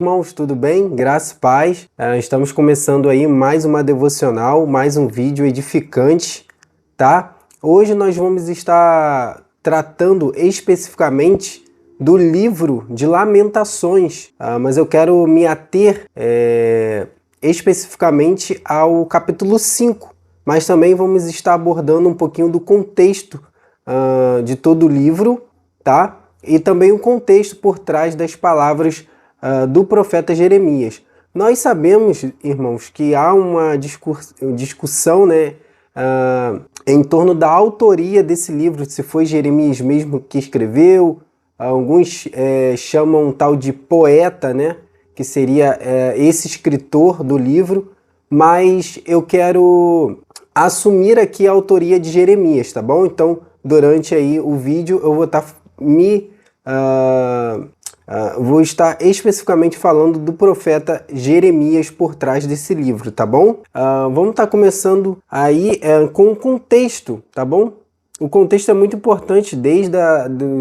Irmãos, tudo bem? Graça e paz. Estamos começando aí mais uma devocional, mais um vídeo edificante, tá? Hoje nós vamos estar tratando especificamente do livro de Lamentações, mas eu quero me ater especificamente ao capítulo 5, mas também vamos estar abordando um pouquinho do contexto de todo o livro, tá? E também o contexto por trás das palavras do profeta Jeremias. Nós sabemos, irmãos, que há uma discussão, né, em torno da autoria desse livro, se foi Jeremias mesmo que escreveu. Alguns chamam um tal de poeta, né, que seria esse escritor do livro, mas eu quero assumir aqui a autoria de Jeremias, tá bom? Então, durante aí o vídeo eu vou estar vou estar especificamente falando do profeta Jeremias por trás desse livro, tá bom? Vamos estar começando aí com o contexto, tá bom? O contexto é muito importante, desde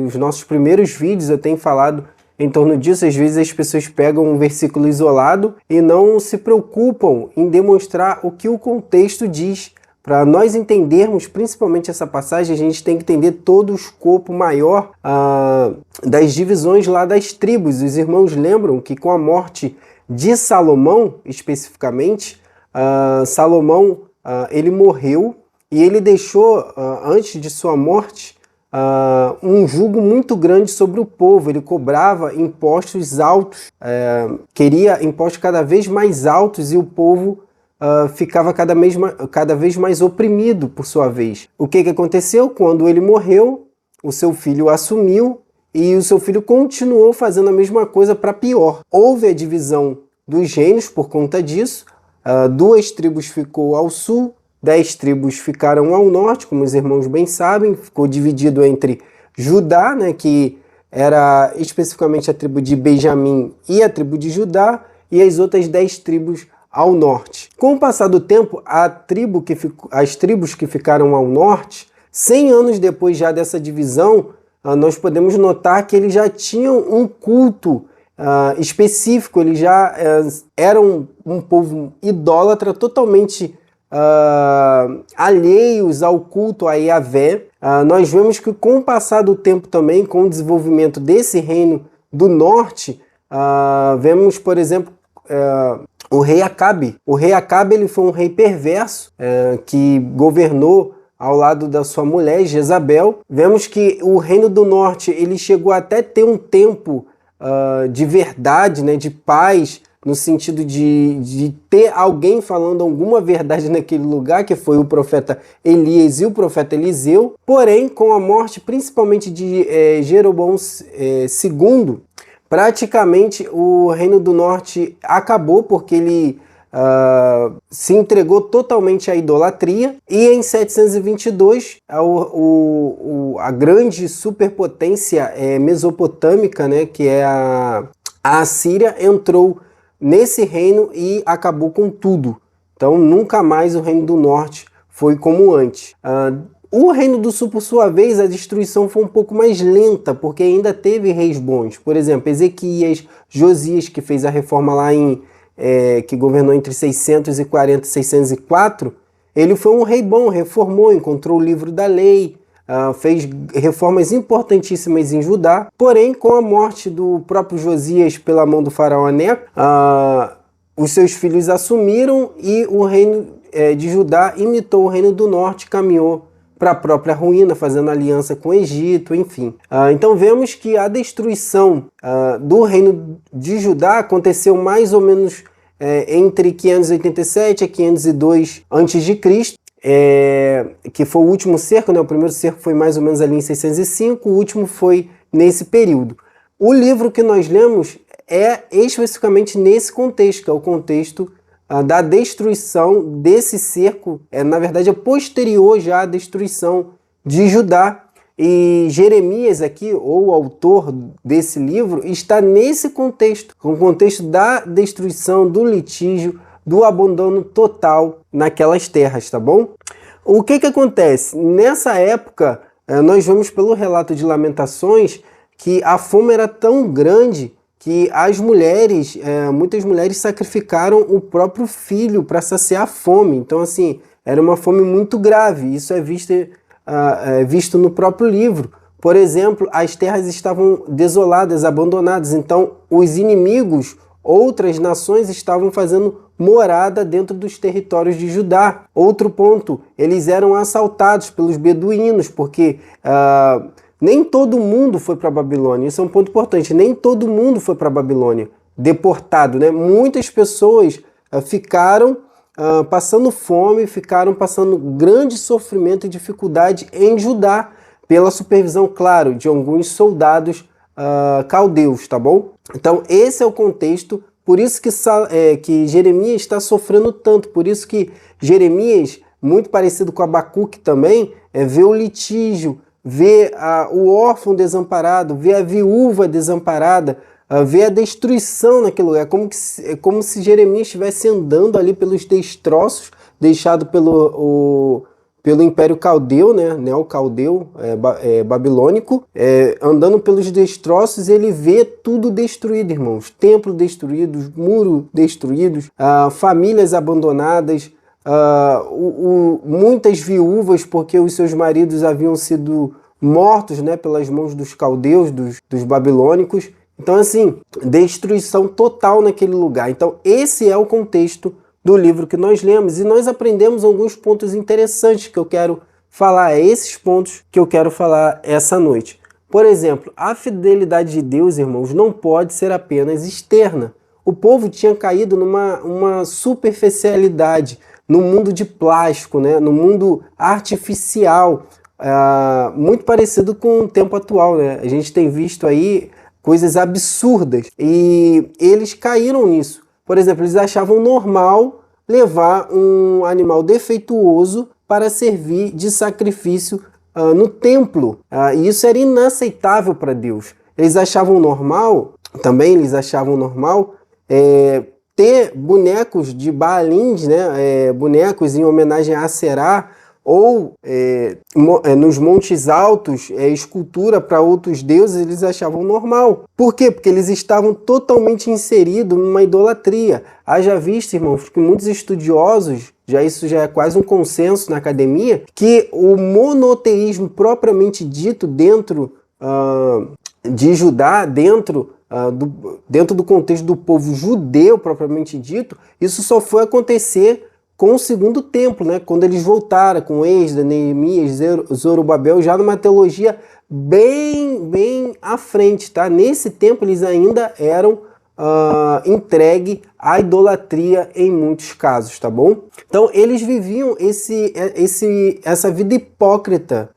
os nossos primeiros vídeos eu tenho falado em torno disso. Às vezes as pessoas pegam um versículo isolado e não se preocupam em demonstrar o que o contexto diz. Para nós entendermos principalmente essa passagem, a gente tem que entender todo o escopo maior das divisões lá das tribos. Os irmãos lembram que com a morte de Salomão, especificamente, Salomão ele morreu e ele deixou, antes de sua morte, um jugo muito grande sobre o povo. Ele cobrava impostos altos, queria impostos cada vez mais altos, e o povo ficava cada vez mais oprimido por sua vez. O que aconteceu? Quando ele morreu, o seu filho assumiu e o seu filho continuou fazendo a mesma coisa, para pior. Houve a divisão dos reinos por conta disso. 2 tribos ficou ao sul, 10 tribos ficaram ao norte, como os irmãos bem sabem. Ficou dividido entre Judá, né, que era especificamente a tribo de Benjamim e a tribo de Judá, e as outras 10 tribos ao norte. Com o passar do tempo, as tribos que ficaram ao norte, 100 anos depois já dessa divisão, nós podemos notar que eles já tinham um culto específico. Eles já eram um povo idólatra, totalmente alheios ao culto a Yahvé. Nós vemos que com o passar do tempo também, com o desenvolvimento desse reino do norte, vemos, por exemplo, o rei Acabe. O rei Acabe, ele foi um rei perverso, que governou ao lado da sua mulher, Jezabel. Vemos que o reino do norte, ele chegou até ter um tempo de verdade, né, de paz, no sentido de ter alguém falando alguma verdade naquele lugar, que foi o profeta Elias e o profeta Eliseu. Porém, com a morte principalmente de Jeroboão II, praticamente o Reino do Norte acabou, porque ele se entregou totalmente à idolatria. E em 722, a grande superpotência mesopotâmica, né, que é a Assíria, entrou nesse reino e acabou com tudo. Então nunca mais o Reino do Norte foi como antes. O Reino do Sul, por sua vez, a destruição foi um pouco mais lenta, porque ainda teve reis bons. Por exemplo, Ezequias, Josias, que fez a reforma lá que governou entre 640 e 604, ele foi um rei bom, reformou, encontrou o livro da lei, fez reformas importantíssimas em Judá. Porém, com a morte do próprio Josias pela mão do faraó Neco, os seus filhos assumiram e o reino de Judá imitou o reino do norte, caminhou para a própria ruína, fazendo aliança com o Egito, enfim. Então vemos que a destruição do reino de Judá aconteceu mais ou menos entre 587 a 502 a.C., que foi o último cerco, né? O primeiro cerco foi mais ou menos ali em 605, o último foi nesse período. O livro que nós lemos é especificamente nesse contexto, que é o contexto da destruição desse cerco. Na verdade é posterior já à destruição de Judá. E Jeremias aqui, ou o autor desse livro, está nesse contexto, o contexto da destruição, do litígio, do abandono total naquelas terras, tá bom? O que acontece? Nessa época, nós vemos pelo relato de Lamentações que a fome era tão grande que que as mulheres, muitas mulheres sacrificaram o próprio filho para saciar a fome. Então, assim, era uma fome muito grave. Isso é visto no próprio livro. Por exemplo, as terras estavam desoladas, abandonadas. Então, os inimigos, outras nações, estavam fazendo morada dentro dos territórios de Judá. Outro ponto, eles eram assaltados pelos beduínos, porque nem todo mundo foi para a Babilônia. Isso é um ponto importante. Nem todo mundo foi para a Babilônia deportado, né? Muitas pessoas ficaram passando fome, ficaram passando grande sofrimento e dificuldade em Judá, pela supervisão, claro, de alguns soldados caldeus, tá bom? Então, esse é o contexto, por isso que Jeremias está sofrendo tanto, por isso que Jeremias, muito parecido com Abacuque também, vê o litígio, vê o órfão desamparado, vê a viúva desamparada, vê a destruição naquele lugar, como se Jeremias estivesse andando ali pelos destroços deixados pelo Império Caldeu, né, neo-caldeu, babilônico, andando pelos destroços, ele vê tudo destruído, irmãos. Templos destruídos, muros destruídos, famílias abandonadas, muitas viúvas porque os seus maridos haviam sido mortos, né, pelas mãos dos caldeus, dos babilônicos. Então, assim, destruição total naquele lugar. Então, esse é o contexto do livro que nós lemos, e nós aprendemos alguns pontos interessantes que eu quero falar, esses pontos que eu quero falar essa noite. Por exemplo, a fidelidade de Deus, irmãos, não pode ser apenas externa. O povo tinha caído numa superficialidade, no mundo de plástico, né? No mundo artificial, muito parecido com o tempo atual, né? A gente tem visto aí coisas absurdas e eles caíram nisso. Por exemplo, eles achavam normal levar um animal defeituoso para servir de sacrifício no templo. E isso era inaceitável para Deus. Eles achavam normal ter bonecos de Baalins, né? Bonecos em homenagem a Aserá, ou nos montes altos, escultura para outros deuses, eles achavam normal. Por quê? Porque eles estavam totalmente inseridos numa idolatria. Haja visto, irmãos, que muitos estudiosos, isso já é quase um consenso na academia, que o monoteísmo propriamente dito dentro de Judá, dentro do contexto do povo judeu propriamente dito, isso só foi acontecer com o segundo templo, né? Quando eles voltaram com Esdras, Neemias, Zorobabel, já numa teologia bem à frente, tá? Nesse tempo eles ainda eram entregue à idolatria em muitos casos, tá bom? Então eles viviam essa vida hipócrita,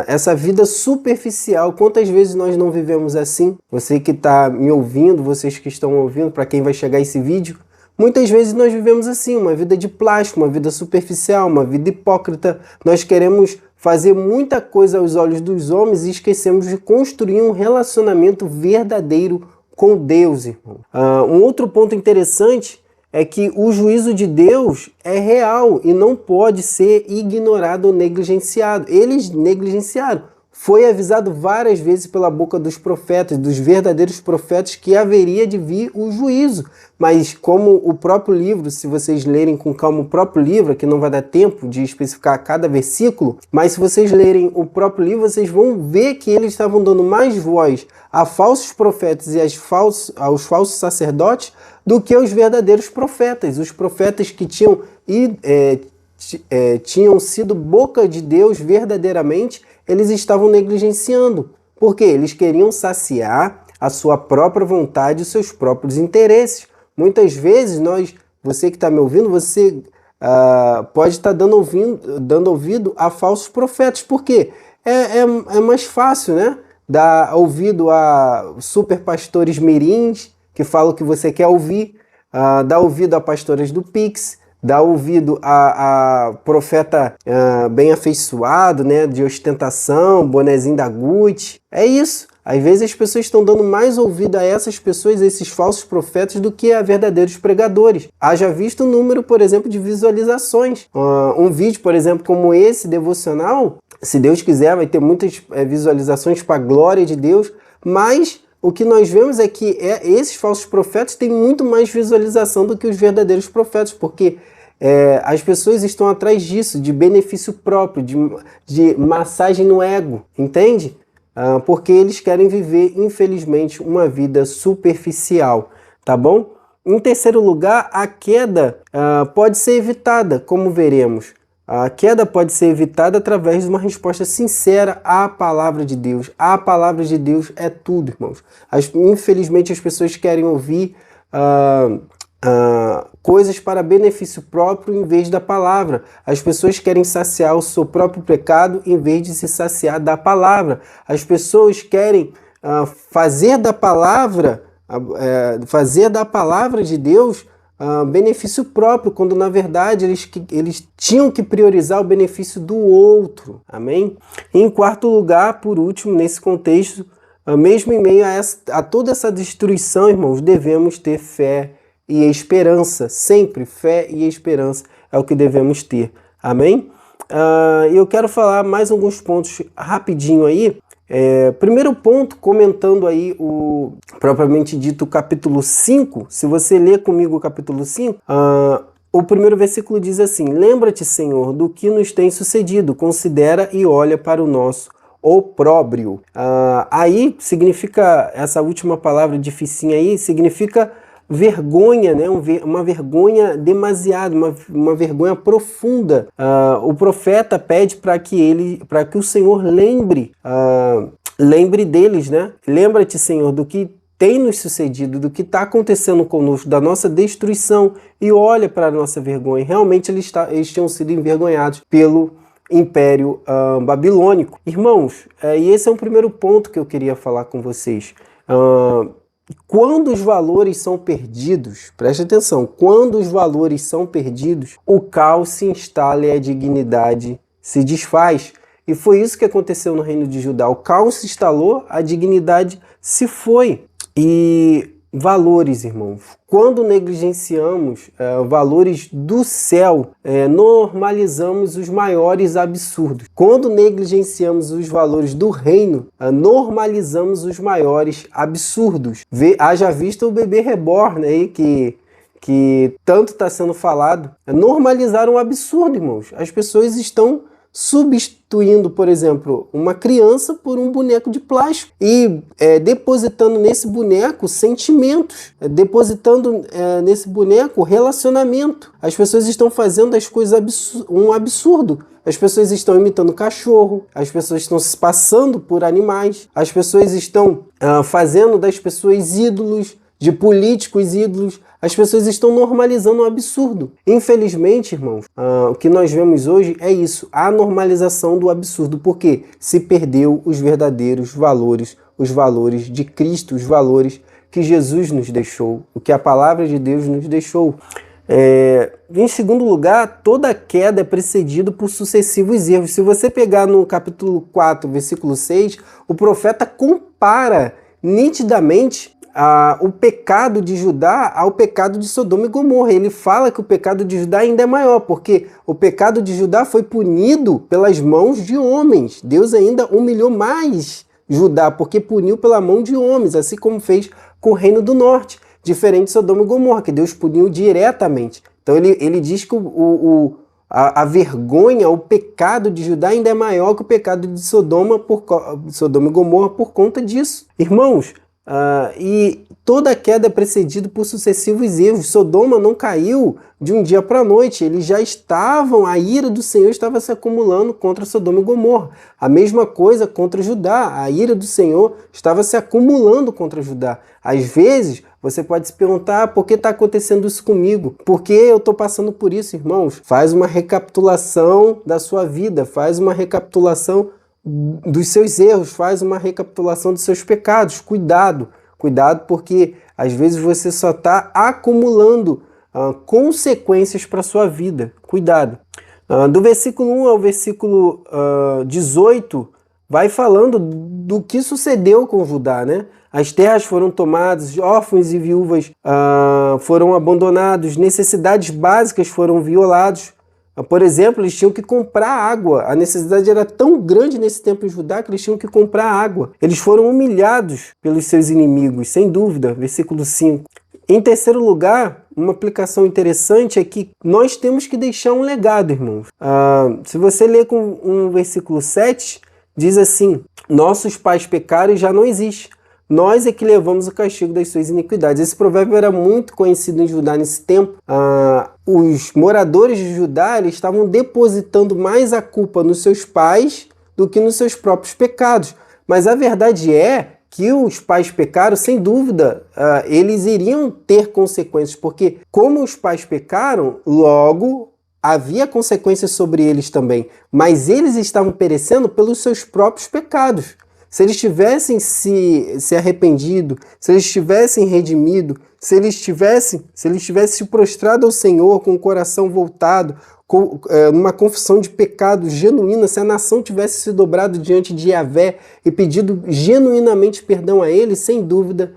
essa vida superficial. Quantas vezes nós não vivemos assim? Você que está me ouvindo, vocês que estão ouvindo, para quem vai chegar esse vídeo, muitas vezes nós vivemos assim, uma vida de plástico, uma vida superficial, uma vida hipócrita. Nós queremos fazer muita coisa aos olhos dos homens e esquecemos de construir um relacionamento verdadeiro com Deus, irmão. Um outro ponto interessante é que o juízo de Deus é real e não pode ser ignorado ou negligenciado. Eles negligenciaram. Foi avisado várias vezes pela boca dos profetas, dos verdadeiros profetas, que haveria de vir o juízo. Mas como o próprio livro, se vocês lerem com calma o próprio livro, que não vai dar tempo de especificar cada versículo, mas se vocês lerem o próprio livro, vocês vão ver que eles estavam dando mais voz a falsos profetas e aos falsos sacerdotes do que aos verdadeiros profetas. Os profetas que tinham sido boca de Deus verdadeiramente, eles estavam negligenciando. Por quê? Eles queriam saciar a sua própria vontade e os seus próprios interesses. Muitas vezes, você que está me ouvindo, você pode estar dando ouvido a falsos profetas. Por quê? É mais fácil, né? Dar ouvido a super pastores mirins, que falam o que você quer ouvir, dar ouvido a pastoras do Pix, dá ouvido a profeta bem afeiçoado, né, de ostentação, bonezinho da Gucci. É isso. Às vezes as pessoas estão dando mais ouvido a essas pessoas, a esses falsos profetas, do que a verdadeiros pregadores. Haja visto o número, por exemplo, de visualizações. Um vídeo, por exemplo, como esse devocional, se Deus quiser, vai ter muitas visualizações para a glória de Deus, mas o que nós vemos é que esses falsos profetas têm muito mais visualização do que os verdadeiros profetas, porque as pessoas estão atrás disso, de benefício próprio, de massagem no ego, entende? Porque eles querem viver, infelizmente, uma vida superficial, tá bom? Em terceiro lugar, a queda pode ser evitada, como veremos. A queda pode ser evitada através de uma resposta sincera à palavra de Deus. A palavra de Deus é tudo, irmãos. Infelizmente, as pessoas querem ouvir coisas para benefício próprio em vez da palavra. As pessoas querem saciar o seu próprio pecado em vez de se saciar da palavra. As pessoas querem fazer da palavra de Deus benefício próprio, quando na verdade eles tinham que priorizar o benefício do outro. Amém? E em quarto lugar, por último, nesse contexto, mesmo em meio a toda essa destruição, irmãos, devemos ter fé e esperança. Sempre fé e esperança é o que devemos ter. Amém? Eu quero falar mais alguns pontos rapidinho aí. Primeiro ponto, comentando aí o propriamente dito capítulo 5, se você ler comigo o capítulo 5, o primeiro versículo diz assim: lembra-te, Senhor, do que nos tem sucedido, considera e olha para o nosso opróbrio. Aí significa, essa última palavra dificinha aí, significa vergonha, né? Uma vergonha demasiada, uma vergonha profunda. O profeta pede para que o Senhor lembre deles, né? Lembra-te, Senhor, do que tem nos sucedido, do que está acontecendo conosco, da nossa destruição, e olha para a nossa vergonha. Realmente eles tinham sido envergonhados pelo Império Babilônico. Irmãos, e esse é um primeiro ponto que eu queria falar com vocês. Quando os valores são perdidos, preste atenção, quando os valores são perdidos, o caos se instala e a dignidade se desfaz. E foi isso que aconteceu no reino de Judá. O caos se instalou, a dignidade se foi. E valores, irmãos, quando negligenciamos valores do céu, normalizamos os maiores absurdos. Quando negligenciamos os valores do reino, normalizamos os maiores absurdos. Haja visto o bebê reborn aí, que tanto está sendo falado. Normalizar um absurdo, irmãos. As pessoas estão substituindo, por exemplo, uma criança por um boneco de plástico e depositando nesse boneco sentimentos, depositando nesse boneco relacionamento. As pessoas estão fazendo as coisas um absurdo. As pessoas estão imitando cachorro, as pessoas estão se passando por animais, as pessoas estão fazendo das pessoas ídolos, de políticos ídolos. As pessoas estão normalizando um absurdo. Infelizmente, irmãos, o que nós vemos hoje é isso, a normalização do absurdo, porque se perdeu os verdadeiros valores, os valores de Cristo, os valores que Jesus nos deixou, o que a palavra de Deus nos deixou. Em segundo lugar, toda queda é precedida por sucessivos erros. Se você pegar no capítulo 4, versículo 6, o profeta compara nitidamente o pecado de Judá ao pecado de Sodoma e Gomorra. Ele fala que o pecado de Judá ainda é maior, porque o pecado de Judá foi punido pelas mãos de homens. Deus ainda humilhou mais Judá, porque puniu pela mão de homens, assim como fez com o reino do norte, diferente de Sodoma e Gomorra, que Deus puniu diretamente. Então ele diz que a vergonha, o pecado de Judá ainda é maior que o pecado de Sodoma e Gomorra por conta disso. Irmãos, e toda queda é precedida por sucessivos erros. Sodoma não caiu de um dia para a noite, eles já estavam, a ira do Senhor estava se acumulando contra Sodoma e Gomorra. A mesma coisa contra Judá, a ira do Senhor estava se acumulando contra Judá. Às vezes, você pode se perguntar, por que está acontecendo isso comigo? Por que eu estou passando por isso, irmãos? Faz uma recapitulação da sua vida, faz uma recapitulação dos seus erros, faz uma recapitulação dos seus pecados. Cuidado, porque às vezes você só está acumulando consequências para a sua vida. Cuidado. Do versículo 1 ao versículo 18, vai falando do que sucedeu com Judá, né? As terras foram tomadas, órfãos e viúvas foram abandonados, necessidades básicas foram violadas, Por exemplo, eles tinham que comprar água. A necessidade era tão grande nesse tempo em Judá que eles tinham que comprar água. Eles foram humilhados pelos seus inimigos, sem dúvida. Versículo 5. Em terceiro lugar, uma aplicação interessante é que nós temos que deixar um legado, irmãos. Se você ler com um versículo 7, diz assim: nossos pais pecaram e já não existe. Nós é que levamos o castigo das suas iniquidades. Esse provérbio era muito conhecido em Judá nesse tempo. Os moradores de Judá eles estavam depositando mais a culpa nos seus pais do que nos seus próprios pecados. Mas a verdade é que os pais pecaram, sem dúvida, eles iriam ter consequências, porque como os pais pecaram, logo havia consequências sobre eles também. Mas eles estavam perecendo pelos seus próprios pecados. Se eles tivessem se arrependido, se eles tivessem redimido, se eles tivessem se prostrado ao Senhor com o coração voltado, numa confissão de pecado genuína, se a nação tivesse se dobrado diante de Yahvé e pedido genuinamente perdão a ele, sem dúvida,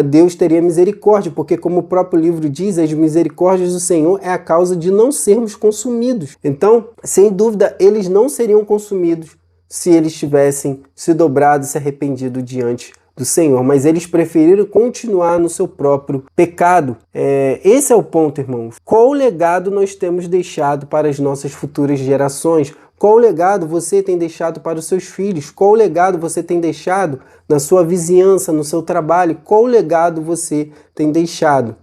Deus teria misericórdia, porque como o próprio livro diz, as misericórdias do Senhor é a causa de não sermos consumidos. Então, sem dúvida, eles não seriam consumidos se eles tivessem se dobrado e se arrependido diante do Senhor, mas eles preferiram continuar no seu próprio pecado. Esse é o ponto, irmãos. Qual legado nós temos deixado para as nossas futuras gerações? Qual legado você tem deixado para os seus filhos? Qual legado você tem deixado na sua vizinhança, no seu trabalho? Qual legado você tem deixado?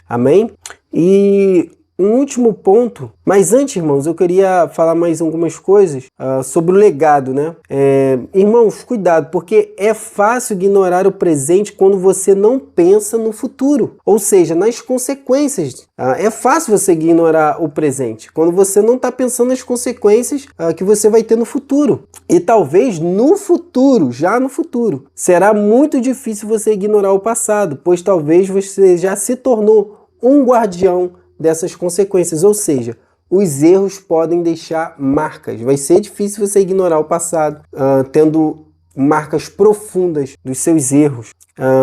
Amém? E um último ponto, mas antes, irmãos, eu queria falar mais algumas coisas sobre o legado, né? Irmãos, cuidado, porque é fácil ignorar o presente quando você não pensa no futuro, ou seja, nas consequências. É fácil você ignorar o presente quando você não está pensando nas consequências que você vai ter no futuro. E talvez no futuro, já no futuro, será muito difícil você ignorar o passado, pois talvez você já se tornou um guardião dessas consequências, ou seja, os erros podem deixar marcas. Vai ser difícil você ignorar o passado, tendo marcas profundas dos seus erros.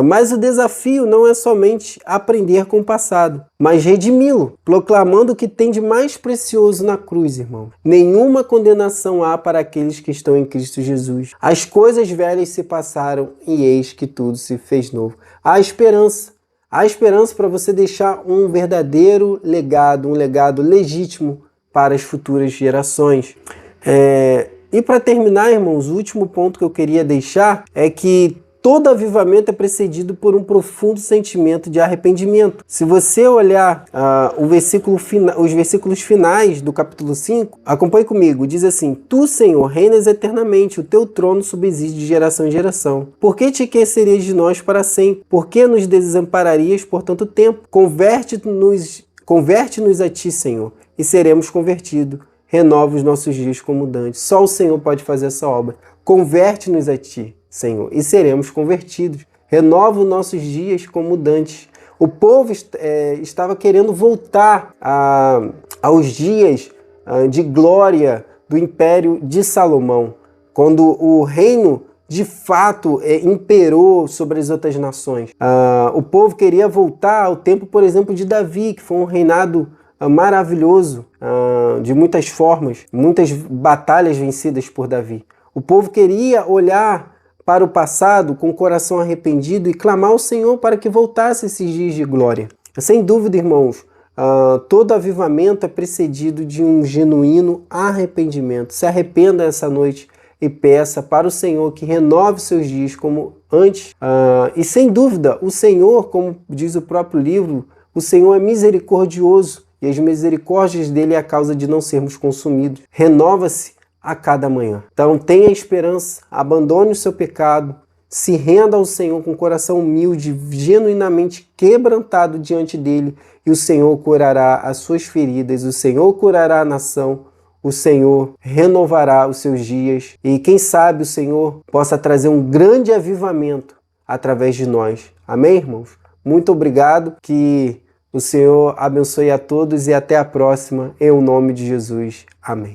Mas o desafio não é somente aprender com o passado, mas redimi-lo, proclamando o que tem de mais precioso na cruz, irmão. Nenhuma condenação há para aqueles que estão em Cristo Jesus. As coisas velhas se passaram e eis que tudo se fez novo. Há esperança. Há esperança para você deixar um verdadeiro legado, um legado legítimo para as futuras gerações. E para terminar, irmãos, o último ponto que eu queria deixar é que todo avivamento é precedido por um profundo sentimento de arrependimento. Se você olhar os versículos finais do capítulo 5, acompanhe comigo, diz assim: Tu, Senhor, reinas eternamente, o teu trono subsiste de geração em geração. Por que te esquecerias de nós para sempre? Por que nos desampararias por tanto tempo? Converte-nos a ti, Senhor, e seremos convertidos. Renova os nossos dias como dantes. Só o Senhor pode fazer essa obra. Converte-nos a ti, Senhor, e seremos convertidos. Renova os nossos dias como dantes. O povo estava querendo voltar aos dias de glória do Império de Salomão, quando o reino de fato imperou sobre as outras nações. O povo queria voltar ao tempo, por exemplo, de Davi, que foi um reinado maravilhoso, de muitas formas, muitas batalhas vencidas por Davi. O povo queria olhar para o passado com o coração arrependido e clamar ao Senhor para que voltasse esses dias de glória. Sem dúvida, irmãos, todo avivamento é precedido de um genuíno arrependimento. Se arrependa essa noite e peça para o Senhor que renove seus dias como antes. E sem dúvida, o Senhor, como diz o próprio livro, o Senhor é misericordioso e as misericórdias dele é a causa de não sermos consumidos. Renova-se a cada manhã. Então tenha esperança, abandone o seu pecado, se renda ao Senhor com o coração humilde, genuinamente quebrantado diante dele, e o Senhor curará as suas feridas, o Senhor curará a nação, o Senhor renovará os seus dias, e quem sabe o Senhor possa trazer um grande avivamento através de nós. Amém, irmãos? Muito obrigado, que o Senhor abençoe a todos e até a próxima, em nome de Jesus. Amém.